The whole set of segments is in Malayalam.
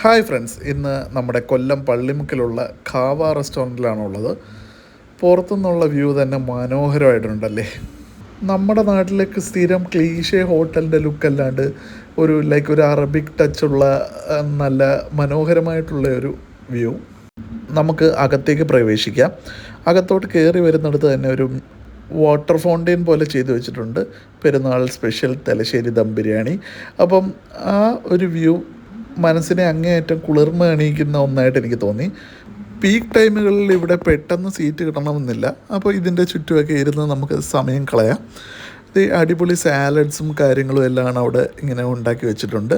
ഹായ് ഫ്രണ്ട്സ്, ഇന്ന് നമ്മുടെ കൊല്ലം പള്ളിമുക്കിലുള്ള ഖാവ റെസ്റ്റോറൻറ്റിലാണുള്ളത്. പുറത്തുനിന്നുള്ള വ്യൂ തന്നെ മനോഹരമായിട്ടുണ്ടല്ലേ. നമ്മുടെ നാട്ടിലേക്ക് സ്ഥിരം ക്ലീഷേ ഹോട്ടലിൻ്റെ ലുക്ക് അല്ലാണ്ട് ഒരു അറബിക് ടച്ചുള്ള നല്ല മനോഹരമായിട്ടുള്ള ഒരു വ്യൂ. നമുക്ക് അകത്തേക്ക് പ്രവേശിക്കാം. അകത്തോട്ട് കയറി വരുന്നിടത്ത് തന്നെ ഒരു വാട്ടർ ഫൗണ്ടെയിൻ പോലെ ചെയ്തു വെച്ചിട്ടുണ്ട്. പെരുന്നാൾ സ്പെഷ്യൽ തലശ്ശേരി ദം ബിരിയാണി. അപ്പം ആ ഒരു വ്യൂ മനസ്സിനെ അങ്ങേയറ്റം കുളിർമ അണിയിക്കുന്ന ഒന്നായിട്ട് എനിക്ക് തോന്നി. പീക്ക് ടൈമുകളിൽ ഇവിടെ പെട്ടെന്ന് സീറ്റ് കിട്ടണമെന്നില്ല. അപ്പോൾ ഇതിൻ്റെ ചുറ്റുമൊക്കെ ഇരുന്ന് നമുക്ക് സമയം കളയാം. ഇത് അടിപൊളി സാലഡ്സും കാര്യങ്ങളും എല്ലാം അവിടെ ഇങ്ങനെ ഉണ്ടാക്കി വെച്ചിട്ടുണ്ട്.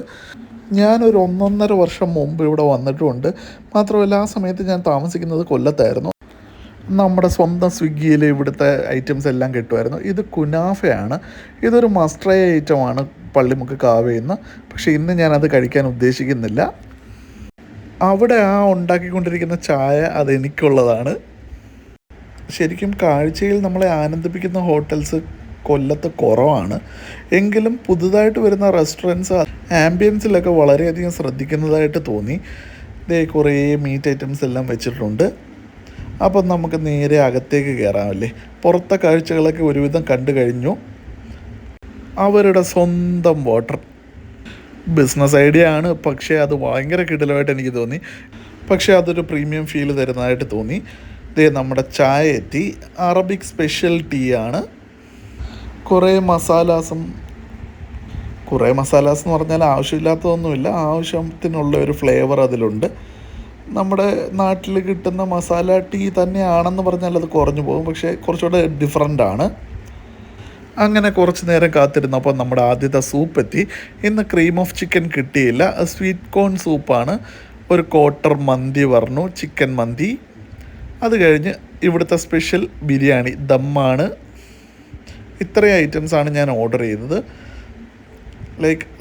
ഞാനൊരു 1.5 വർഷം മുമ്പ് ഇവിടെ വന്നിട്ടുമുണ്ട്. മാത്രമല്ല ആ സമയത്ത് ഞാൻ താമസിക്കുന്നത് കൊല്ലത്തായിരുന്നു. നമ്മുടെ സ്വന്തം സ്വിഗ്ഗിയിൽ ഇവിടുത്തെ ഐറ്റംസ് എല്ലാം കിട്ടുമായിരുന്നു. ഇത് കുനാഫയാണ്. ഇതൊരു മസ്റ്റ് ട്രൈ ഐറ്റമാണ് പള്ളിമുക്ക് കാവയിൽ നിന്ന്. പക്ഷേ ഇന്ന് ഞാനത് കഴിക്കാൻ ഉദ്ദേശിക്കുന്നില്ല. അവിടെ ഉണ്ടാക്കിക്കൊണ്ടിരിക്കുന്ന ചായ അതെനിക്കുള്ളതാണ്. ശരിക്കും കാഴ്ചയിൽ നമ്മളെ ആനന്ദിപ്പിക്കുന്ന ഹോട്ടൽസ് കൊല്ലത്ത് കുറവാണ്. എങ്കിലും പുതുതായിട്ട് വരുന്ന റെസ്റ്റോറൻറ്റ്സ് ആംബിയൻസിലൊക്കെ വളരെയധികം ശ്രദ്ധിക്കുന്നതായിട്ട് തോന്നി. ഇതേ കുറേ മീറ്റ് ഐറ്റംസ് എല്ലാം വെച്ചിട്ടുണ്ട്. അപ്പം നമുക്ക് നേരെ അകത്തേക്ക് കയറാമല്ലേ. പുറത്തെ കാഴ്ചകളൊക്കെ ഒരുവിധം കണ്ടു കഴിഞ്ഞു. അവരുടെ സ്വന്തം വാട്ടർ ബിസിനസ് ഐഡിയ ആണ്, പക്ഷേ അത് ഭയങ്കര കിടലമായിട്ട് എനിക്ക് തോന്നി. പക്ഷേ അതൊരു പ്രീമിയം ഫീൽ തരുന്നതായിട്ട് തോന്നി. ഇതേ നമ്മുടെ ചായ എത്തി. അറബിക് സ്പെഷ്യൽ ടീ ആണ്. കുറേ മസാലാസ് എന്ന് പറഞ്ഞാൽ ആവശ്യമില്ലാത്തതൊന്നുമില്ല. ആവശ്യത്തിനുള്ള ഒരു ഫ്ലേവർ അതിലുണ്ട്. നമ്മുടെ നാട്ടിൽ കിട്ടുന്ന മസാല ടീ തന്നെയാണെന്ന് പറഞ്ഞാൽ അത് കുറഞ്ഞു പോകും, പക്ഷേ കുറച്ചുകൂടെ ഡിഫറൻ്റ് ആണ്. അങ്ങനെ കുറച്ച് നേരം കാത്തിരുന്നപ്പോൾ നമ്മുടെ ആദ്യത്തെ സൂപ്പ് എത്തി. ഇന്ന് ക്രീം ഓഫ് ചിക്കൻ കിട്ടിയില്ല, സ്വീറ്റ് കോൺ സൂപ്പാണ്. ഒരു ക്വാർട്ടർ മന്തി പറഞ്ഞു, ചിക്കൻ മന്തി. അത് കഴിഞ്ഞ് ഇവിടുത്തെ സ്പെഷ്യൽ ബിരിയാണി ദമ്മാണ്. ഇത്രയും ഐറ്റംസാണ് ഞാൻ ഓർഡർ ചെയ്തത്.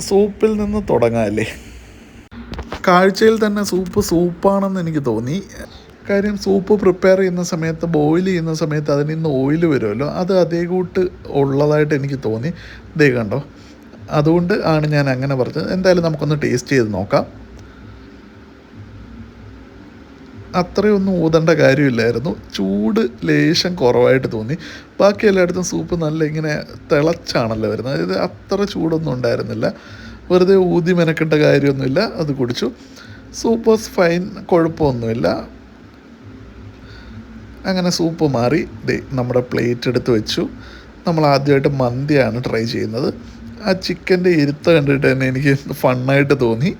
സൂപ്പിൽ നിന്ന് തുടങ്ങാമല്ലേ. കാഴ്ചയിൽ തന്നെ സൂപ്പാണെന്ന് എനിക്ക് തോന്നി. കാര്യം സൂപ്പ് പ്രിപ്പയർ ചെയ്യുന്ന സമയത്ത്, ബോയിൽ ചെയ്യുന്ന സമയത്ത് അതിൽ നിന്ന് ഓയിൽ വരുമല്ലോ, അത് അതേ കൂട്ട് ഉള്ളതായിട്ട് എനിക്ക് തോന്നി. ഇതേ കണ്ടോ, അതുകൊണ്ട് ആണ് ഞാൻ അങ്ങനെ പറഞ്ഞത്. എന്തായാലും നമുക്കൊന്ന് ടേസ്റ്റ് ചെയ്ത് നോക്കാം. അത്രയൊന്നും ഊതേണ്ട കാര്യമില്ലായിരുന്നു. ചൂട് ലേശം കുറവായിട്ട് തോന്നി. ബാക്കി എല്ലായിടത്തും സൂപ്പ് നല്ല ഇങ്ങനെ തിളച്ചാണല്ലോ വരുന്നത്. ഇത് അത്ര ചൂടൊന്നും ഉണ്ടായിരുന്നില്ല. വെറുതെ ഊതി മെനക്കേണ്ട കാര്യമൊന്നുമില്ല. അത് കുടിച്ചു. സൂപ്പ് വാസ് ഫൈൻ, കുഴപ്പമൊന്നുമില്ല. അങ്ങനെ സൂപ്പ് മാറി നമ്മുടെ പ്ലേറ്റ് എടുത്ത് വെച്ചു. നമ്മൾ ആദ്യമായിട്ട് മന്തിയാണ് ട്രൈ ചെയ്യുന്നത്. ആ ചിക്കൻ്റെ ഇരുത്ത കണ്ടിട്ട് തന്നെ എനിക്ക് ഫണ്ണായിട്ട് തോന്നി.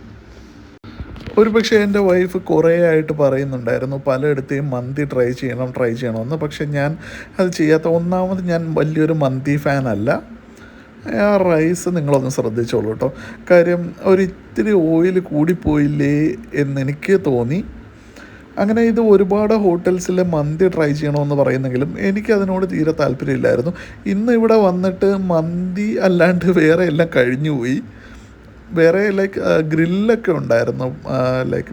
പക്ഷേ എൻ്റെ വൈഫ് കുറേ ആയിട്ട് പറയുന്നുണ്ടായിരുന്നു പലയിടത്തെയും മന്തി ട്രൈ ചെയ്യണമെന്ന്. പക്ഷേ ഞാൻ അത് ചെയ്യാത്ത. ഒന്നാമത് ഞാൻ വലിയൊരു മന്തി ഫാനല്ല. ആ റൈസ് നിങ്ങളൊന്ന് ശ്രദ്ധിച്ചോളൂ കേട്ടോ. കാര്യം ഒരിത്തിരി ഓയിൽ കൂടിപ്പോയില്ലേ എന്നെനിക്ക് തോന്നി. അങ്ങനെ ഇത് ഒരുപാട് ഹോട്ടൽസിലെ മന്തി ട്രൈ ചെയ്യണമെന്ന് പറയുന്നെങ്കിലും എനിക്കതിനോട് തീരെ താല്പര്യമില്ലായിരുന്നു. ഇന്ന് ഇവിടെ വന്നിട്ട് മന്തി അല്ലാണ്ട് വേറെ എല്ലാം കഴിഞ്ഞുപോയി. വേറെ ഗ്രില്ലൊക്കെ ഉണ്ടായിരുന്നു.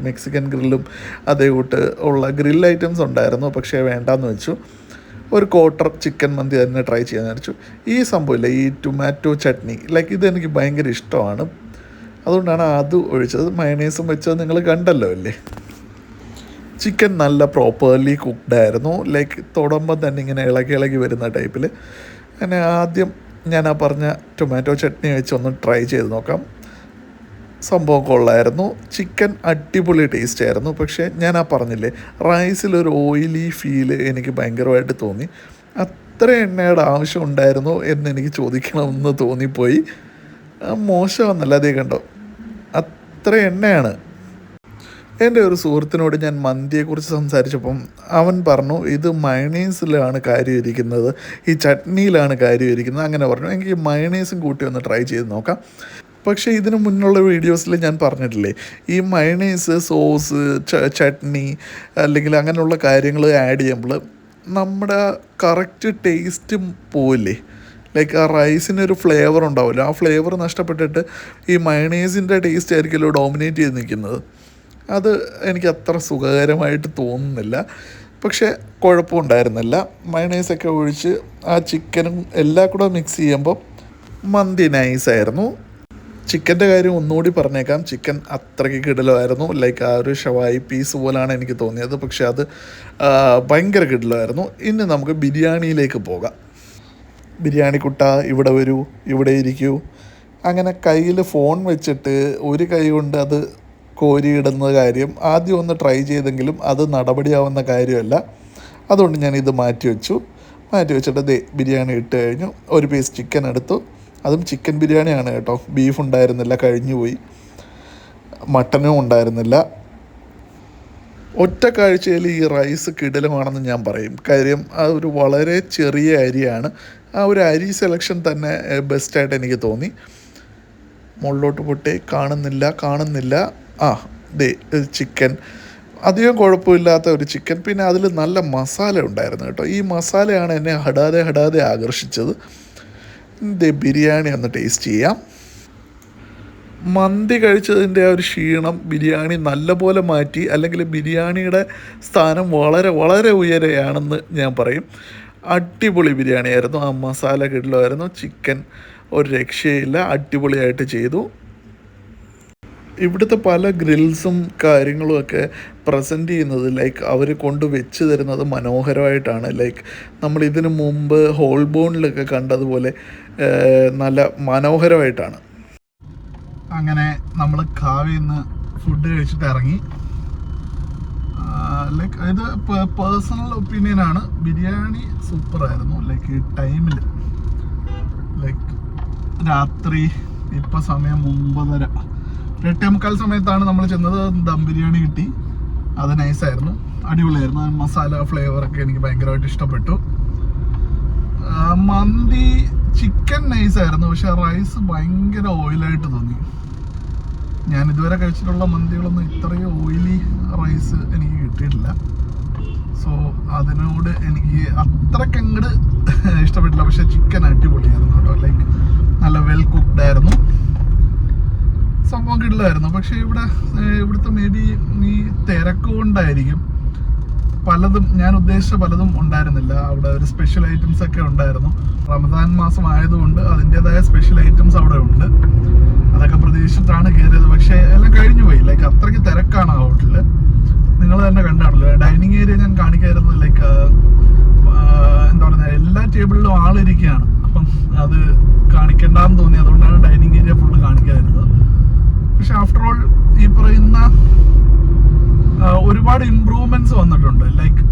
മെക്സിക്കൻ ഗ്രില്ലും അതേ കൂട്ട് ഉള്ള ഗ്രിൽ ഐറ്റംസ് ഉണ്ടായിരുന്നു. പക്ഷേ വേണ്ടാന്ന് വെച്ചു. ഒരു ക്വാർട്ടർ ചിക്കൻ മന്തി തന്നെ ട്രൈ ചെയ്യാൻ വെച്ചു. ഈ സംഭവമില്ല, ഈ ടൊമാറ്റോ ചട്നി ഇതെനിക്ക് ഭയങ്കര ഇഷ്ടമാണ്. അതുകൊണ്ടാണ് അത് ഒഴിച്ചത്. മയണൈസും വെച്ചത് നിങ്ങൾ കണ്ടല്ലോ അല്ലേ. ചിക്കൻ നല്ല പ്രോപ്പർലി കുക്ക്ഡായിരുന്നു. തൊടുമ്പം തന്നെ ഇങ്ങനെ ഇളകി വരുന്ന ടൈപ്പിൽ. അങ്ങനെ ആദ്യം ഞാൻ ആ പറഞ്ഞ ടൊമാറ്റോ ചട്നി വെച്ചൊന്ന് ട്രൈ ചെയ്ത് നോക്കാം. സംഭവം കൊള്ളായിരുന്നു. ചിക്കൻ അടിപൊളി ടേസ്റ്റ് ആയിരുന്നു. പക്ഷേ ഞാൻ പറഞ്ഞില്ലേ, റൈസിലൊരു ഓയിലി ഫീല് എനിക്ക് ഭയങ്കരമായിട്ട് തോന്നി. അത്ര എണ്ണയുടെ ആവശ്യം ഉണ്ടായിരുന്നോ എന്നെനിക്ക് ചോദിക്കണമെന്ന് തോന്നിപ്പോയി. മോശമെന്നല്ല, അതേ കണ്ടോ, അത്ര എണ്ണയാണ്. എൻ്റെ ഒരു സുഹൃത്തിനോട് ഞാൻ മന്തിയെക്കുറിച്ച് സംസാരിച്ചപ്പം അവൻ പറഞ്ഞു ഇത് മയണൈസിലാണ് കാര്യം ഇരിക്കുന്നത്, ഈ ചട്നിയിലാണ് കാര്യം ഇരിക്കുന്നത്. അങ്ങനെ പറഞ്ഞു. എനിക്ക് മയണൈസും കൂട്ടി ഒന്ന് ട്രൈ ചെയ്ത് നോക്കാം. പക്ഷേ ഇതിന് മുന്നുള്ള വീഡിയോസിൽ ഞാൻ പറഞ്ഞിട്ടില്ലേ, ഈ മയണൈസ്, സോസ്, ചട്നി അല്ലെങ്കിൽ അങ്ങനെയുള്ള കാര്യങ്ങൾ ആഡ് ചെയ്യുമ്പോൾ നമ്മുടെ കറക്റ്റ് ടേസ്റ്റ് പോവില്ലേ. ആ റൈസിനൊരു ഫ്ലേവർ ഉണ്ടാവില്ല. ആ ഫ്ലേവർ നഷ്ടപ്പെട്ടിട്ട് ഈ മയണൈസിൻ്റെ ടേസ്റ്റ് ആയിരിക്കുമല്ലോ ഡോമിനേറ്റ് ചെയ്ത് നിൽക്കുന്നത്. അത് എനിക്ക് അത്ര സുഖകരമായിട്ട് തോന്നുന്നില്ല. പക്ഷേ കുഴപ്പമുണ്ടായിരുന്നില്ല. മയണൈസൊക്കെ ഒഴിച്ച് ആ ചിക്കനും എല്ലാം കൂടെ മിക്സ് ചെയ്യുമ്പോൾ മന്തി നൈസായിരുന്നു. ചിക്കൻ്റെ കാര്യം ഒന്നുകൂടി പറഞ്ഞേക്കാം. ചിക്കൻ അത്രയ്ക്ക് കിടിലമായിരുന്നു. ലൈക്ക് ആ ഒരു ഷവായി പീസ് പോലാണ് എനിക്ക് തോന്നിയത്. പക്ഷെ അത് ഭയങ്കര കിടിലമായിരുന്നു. ഇനി നമുക്ക് ബിരിയാണിയിലേക്ക് പോകാം. ബിരിയാണി കുട്ട ഇവിടെ വരൂ, ഇവിടെ ഇരിക്കൂ. അങ്ങനെ കയ്യിൽ ഫോൺ വെച്ചിട്ട് ഒരു കൈ കൊണ്ട് അത് കോരിയിടുന്ന കാര്യം ആദ്യം ഒന്ന് ട്രൈ ചെയ്തെങ്കിലും അത് നടപടിയാവുന്ന കാര്യമല്ല. അതുകൊണ്ട് ഞാനിത് മാറ്റി വെച്ചിട്ട് ബിരിയാണി ഇട്ട് കഴിഞ്ഞു. ഒരു പീസ് ചിക്കൻ എടുത്തു. അതും ചിക്കൻ ബിരിയാണിയാണ് കേട്ടോ, ബീഫ് ഉണ്ടായിരുന്നില്ല, കഴിഞ്ഞു പോയി. മട്ടനും ഉണ്ടായിരുന്നില്ല. ഒറ്റ കാഴ്ചയിൽ ഈ റൈസ് കിടിലമാണെന്ന് ഞാൻ പറയും. കാര്യം ആ ഒരു വളരെ ചെറിയ അരിയാണ്. ആ ഒരു അരി സെലക്ഷൻ തന്നെ ബെസ്റ്റായിട്ട് എനിക്ക് തോന്നി. മുകളിലോട്ട് പൊട്ടേ കാണുന്നില്ല. ചിക്കൻ അധികം കുഴപ്പമില്ലാത്ത ഒരു ചിക്കൻ. പിന്നെ അതിൽ നല്ല മസാല ഉണ്ടായിരുന്നു കേട്ടോ. ഈ മസാലയാണ് എന്നെ ഹടാതെ ആകർഷിച്ചത്. ബിരിയാണി ഒന്ന് ടേസ്റ്റ് ചെയ്യാം. മന്തി കഴിച്ചതിൻ്റെ ആ ഒരു ക്ഷീണം ബിരിയാണി നല്ലപോലെ മാറ്റി. അല്ലെങ്കിൽ ബിരിയാണിയുടെ സ്ഥാനം വളരെ ഉയരെയാണെന്ന് ഞാൻ പറയും. അടിപൊളി ബിരിയാണിയായിരുന്നു. ആ മസാല കിടിലമായിരുന്നു. ചിക്കൻ ഒരു രക്ഷയില്ല, അടിപൊളിയായിട്ട് ചെയ്തു. ഇവിടുത്തെ പല ഗ്രിൽസും കാര്യങ്ങളും ഒക്കെ പ്രസൻറ്റ് ചെയ്യുന്നത് ലൈക്ക് അവർ കൊണ്ട് വെച്ച് തരുന്നത് മനോഹരമായിട്ടാണ്. ലൈക്ക് നമ്മൾ ഇതിനു മുമ്പ് ഹോൾ ബോണിലൊക്കെ കണ്ടതുപോലെ നല്ല മനോഹരമായിട്ടാണ്. അങ്ങനെ നമ്മൾ കാവിൽ നിന്ന് ഫുഡ് കഴിച്ചിട്ട് ഇറങ്ങി. ലൈക്ക് ഇത് പേഴ്സണൽ ഒപ്പീനിയനാണ്, ബിരിയാണി സൂപ്പറായിരുന്നു. ലൈക്ക് ഈ ടൈമിൽ ലൈക്ക് രാത്രി ഇപ്പം സമയം 9:30, 8:45 സമയത്താണ് നമ്മൾ ചെന്നത്. ദം ബിരിയാണി കിട്ടി. അത് നൈസായിരുന്നു, അടിപൊളിയായിരുന്നു. മസാല ഫ്ലേവറൊക്കെ എനിക്ക് ഭയങ്കരമായിട്ട് ഇഷ്ടപ്പെട്ടു. മന്തി ചിക്കൻ നൈസായിരുന്നു, പക്ഷെ റൈസ് ഭയങ്കര ഓയിലായിട്ട് തോന്നി. ഞാൻ ഇതുവരെ കഴിച്ചിട്ടുള്ള മന്തികളൊന്നും ഇത്രയും ഓയിലി റൈസ് എനിക്ക് കിട്ടിയിട്ടില്ല. സോ അതിനോട് എനിക്ക് അത്രയ്ക്ക് അങ്ങോട്ട് ഇഷ്ടപ്പെട്ടില്ല. പക്ഷെ ചിക്കൻ അടിപൊളിയായിരുന്നു കേട്ടോ. ലൈക്ക് നല്ല വെൽ കുക്ക്ഡ് ആയിരുന്നു, സംഭവം കിട്ടില്ലായിരുന്നു. പക്ഷേ ഇവിടുത്തെ മേ ബി ഈ തിരക്ക് കൊണ്ടായിരിക്കും പലതും, ഞാൻ ഉദ്ദേശിച്ച പലതും ഉണ്ടായിരുന്നില്ല. അവിടെ ഒരു സ്പെഷ്യൽ ഐറ്റംസ് ഒക്കെ ഉണ്ടായിരുന്നു. റമദാൻ മാസം ആയതുകൊണ്ട് അതിൻ്റെതായ സ്പെഷ്യൽ ഐറ്റംസ് അവിടെ ഉണ്ട്. അതൊക്കെ പ്രതീക്ഷിച്ചിട്ടാണ് കയറിയത്. പക്ഷേ എല്ലാം കഴിഞ്ഞു പോയി. ലൈക്ക് അത്രയ്ക്ക് തിരക്കാണ് ആ ഹോട്ടലിൽ. നിങ്ങൾ തന്നെ കണ്ടാണല്ലോ. ഡൈനിങ് ഏരിയ ഞാൻ കാണിക്കായിരുന്നത് ലൈക്ക് എന്താ പറയുക, എല്ലാ ടേബിളിലും ആളിരിക്കുകയാണ്. അപ്പം അത് കാണിക്കണ്ടെന്ന് തോന്നി. അതുകൊണ്ടാണ് ഡൈനിങ് ഏരിയ ഫുള്ള് കാണിക്കാതിരുന്നത്. പക്ഷെ ആഫ്റ്റർ ഓൾ ഈ പറയുന്ന ഒരുപാട് ഇമ്പ്രൂവ്മെന്റ്സ് വന്നിട്ടുണ്ട്. ലൈക്ക്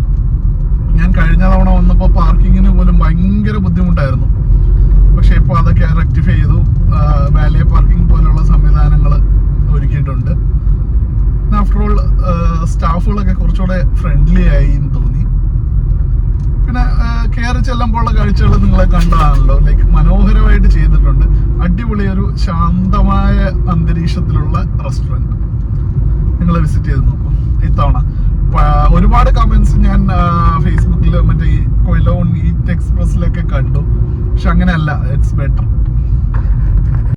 ഞാൻ കഴിഞ്ഞ തവണ വന്നപ്പോൾ പാർക്കിങ്ങിന് പോലും ഭയങ്കര ബുദ്ധിമുട്ടായിരുന്നു. പക്ഷെ ഇപ്പോൾ അതൊക്കെ റെക്ടിഫൈ ചെയ്തു. വാലേ പാർക്കിംഗ് പോലുള്ള സംവിധാനങ്ങൾ ഒരുക്കിയിട്ടുണ്ട്. ആഫ്റ്റർ ഓൾ സ്റ്റാഫുകളൊക്കെ കുറച്ചുകൂടെ ഫ്രണ്ട്ലി ആയി എന്ന് തോന്നി. പിന്നെ കയറി ചെല്ലുമ്പോഴുള്ള കാഴ്ചകൾ നിങ്ങളെ കണ്ടതാണല്ലോ. ലൈക്ക് മനോഹരമായിട്ട് ചെയ്തിട്ടുണ്ട്. അടിപൊളി ഒരു ശാന്തമായ അന്തരീക്ഷത്തിലുള്ള റെസ്റ്റോറൻറ്റ്. നിങ്ങൾ വിസിറ്റ് ചെയ്ത് നോക്കൂ ഇത്തവണ. ഒരുപാട് കമൻസ് ഞാൻ ഫേസ്ബുക്കിൽ മറ്റേ ഈ കൊയിലോൺ ഈറ്റ് എക്സ്പ്രസ്സിലൊക്കെ കണ്ടു. പക്ഷെ അങ്ങനെയല്ല, ഇറ്റ്സ് ബെറ്റർ.